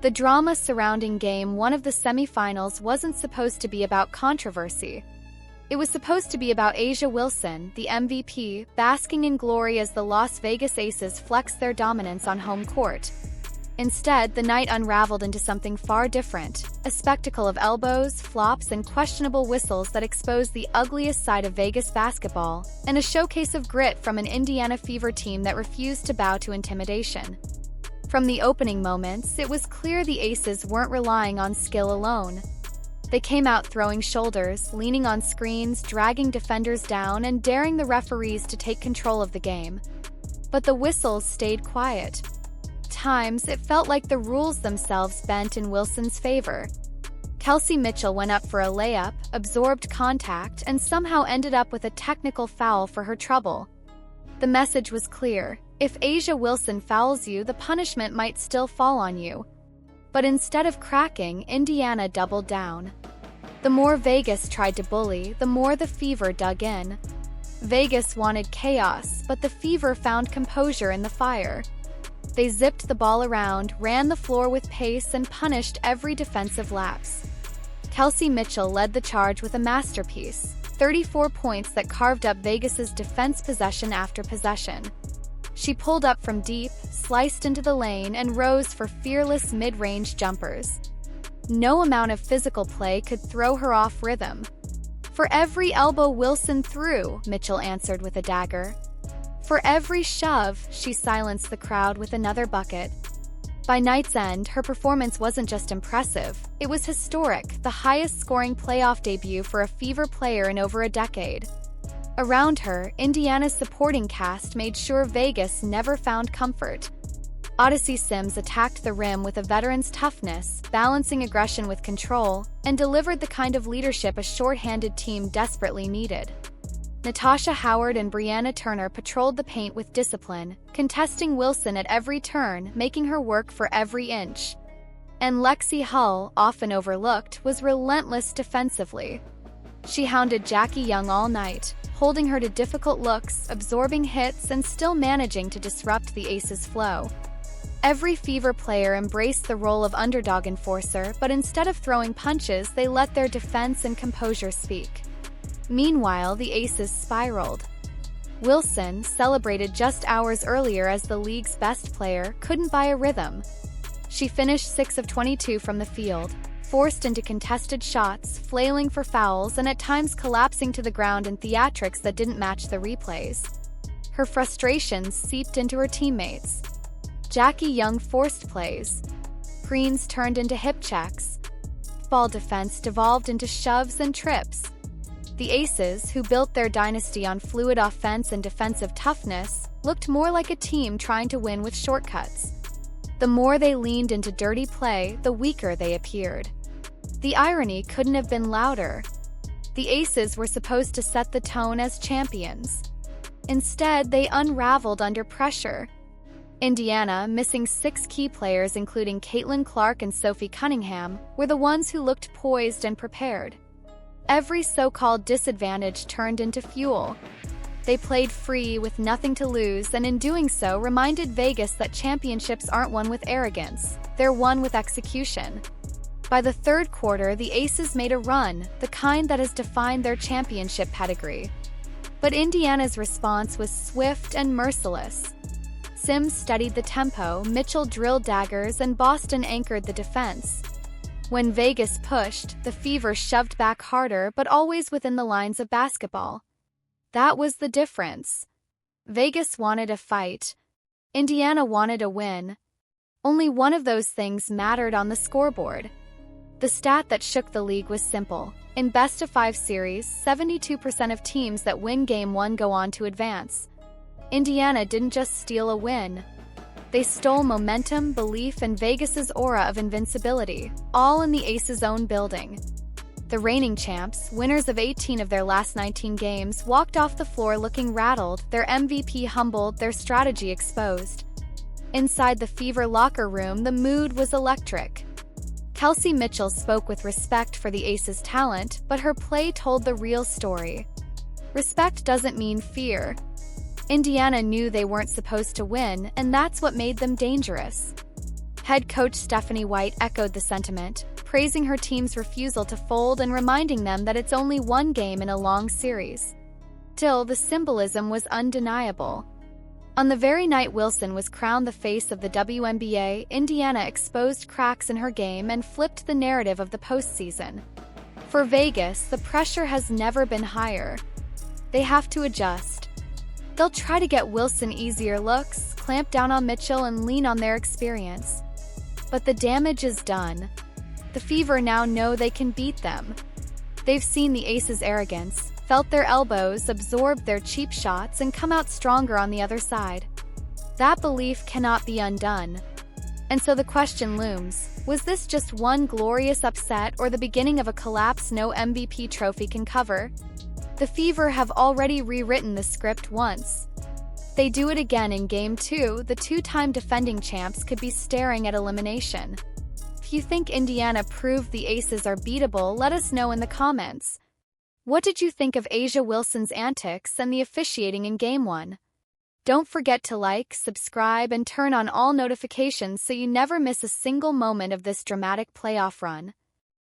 The drama surrounding Game 1 of the semifinals wasn't supposed to be about controversy. It was supposed to be about A'ja Wilson, the MVP, basking in glory as the Las Vegas Aces flexed their dominance on home court. Instead, the night unraveled into something far different, a spectacle of elbows, flops, and questionable whistles that exposed the ugliest side of Vegas basketball, and a showcase of grit from an Indiana Fever team that refused to bow to intimidation. From the opening moments, it was clear the Aces weren't relying on skill alone. They came out throwing shoulders, leaning on screens, dragging defenders down, and daring the referees to take control of the game. But the whistles stayed quiet. Times, it felt like the rules themselves bent in Wilson's favor. Kelsey Mitchell went up for a layup, absorbed contact, and somehow ended up with a technical foul for her trouble. The message was clear: if A'ja Wilson fouls you, the punishment might still fall on you. But instead of cracking, Indiana doubled down. The more Vegas tried to bully, the more the Fever dug in. Vegas wanted chaos, but the Fever found composure in the fire. They zipped the ball around, ran the floor with pace, and punished every defensive lapse. Kelsey Mitchell led the charge with a masterpiece, 34 points that carved up Vegas's defense possession after possession. She pulled up from deep, sliced into the lane, and rose for fearless mid-range jumpers. No amount of physical play could throw her off rhythm. For every elbow Wilson threw, Mitchell answered with a dagger. For every shove, she silenced the crowd with another bucket. By night's end, her performance wasn't just impressive, it was historic, the highest-scoring playoff debut for a Fever player in over a decade. Around her, Indiana's supporting cast made sure Vegas never found comfort. Odyssey Sims attacked the rim with a veteran's toughness, balancing aggression with control, and delivered the kind of leadership a short-handed team desperately needed. Natasha Howard and Brianna Turner patrolled the paint with discipline, contesting Wilson at every turn, making her work for every inch. And Lexi Hull, often overlooked, was relentless defensively. She hounded Jackie Young all night, holding her to difficult looks, absorbing hits, and still managing to disrupt the Aces' flow. Every Fever player embraced the role of underdog enforcer, but instead of throwing punches, they let their defense and composure speak. Meanwhile, the Aces spiraled. Wilson, celebrated just hours earlier as the league's best player, couldn't buy a rhythm. She finished 6 of 22 from the field, forced into contested shots, flailing for fouls, and at times collapsing to the ground in theatrics that didn't match the replays. Her frustrations seeped into her teammates. Jackie Young forced plays. Screens turned into hip checks. Ball defense devolved into shoves and trips. The Aces, who built their dynasty on fluid offense and defensive toughness, looked more like a team trying to win with shortcuts. The more they leaned into dirty play, the weaker they appeared. The irony couldn't have been louder. The Aces were supposed to set the tone as champions. Instead, they unraveled under pressure. Indiana, missing 6 key players including Caitlin Clark and Sophie Cunningham, were the ones who looked poised and prepared. Every so-called disadvantage turned into fuel. They played free with nothing to lose, and in doing so reminded Vegas that championships aren't won with arrogance, they're won with execution. By the third quarter, the Aces made a run, the kind that has defined their championship pedigree. But Indiana's response was swift and merciless. Sims steadied the tempo, Mitchell drilled daggers, and Boston anchored the defense. When Vegas pushed, the Fever shoved back harder, but always within the lines of basketball. That was the difference. Vegas wanted a fight. Indiana wanted a win. Only one of those things mattered on the scoreboard. The stat that shook the league was simple. In best-of-5 series, 72% of teams that win Game 1 go on to advance. Indiana didn't just steal a win. They stole momentum, belief, and Vegas's aura of invincibility, all in the Aces' own building. The reigning champs, winners of 18 of their last 19 games, walked off the floor looking rattled, their MVP humbled, their strategy exposed. Inside the Fever locker room, the mood was electric. Kelsey Mitchell spoke with respect for the Aces' talent, but her play told the real story. Respect doesn't mean fear. Indiana knew they weren't supposed to win, and that's what made them dangerous. Head coach Stephanie White echoed the sentiment, praising her team's refusal to fold and reminding them that it's only one game in a long series. Still, the symbolism was undeniable. On the very night Wilson was crowned the face of the WNBA, Indiana exposed cracks in her game and flipped the narrative of the postseason. For Vegas, the pressure has never been higher. They have to adjust. They'll try to get Wilson easier looks, clamp down on Mitchell, and lean on their experience. But the damage is done. The Fever now know they can beat them. They've seen the Aces' arrogance, felt their elbows, absorbed their cheap shots, and come out stronger on the other side. That belief cannot be undone. And so the question looms, was this just one glorious upset or the beginning of a collapse no MVP trophy can cover? The Fever have already rewritten the script once. If they do it again in Game 2, the two-time defending champs could be staring at elimination. If you think Indiana proved the Aces are beatable, let us know in the comments. What did you think of A'ja Wilson's antics and the officiating in Game 1? Don't forget to like, subscribe, and turn on all notifications so you never miss a single moment of this dramatic playoff run.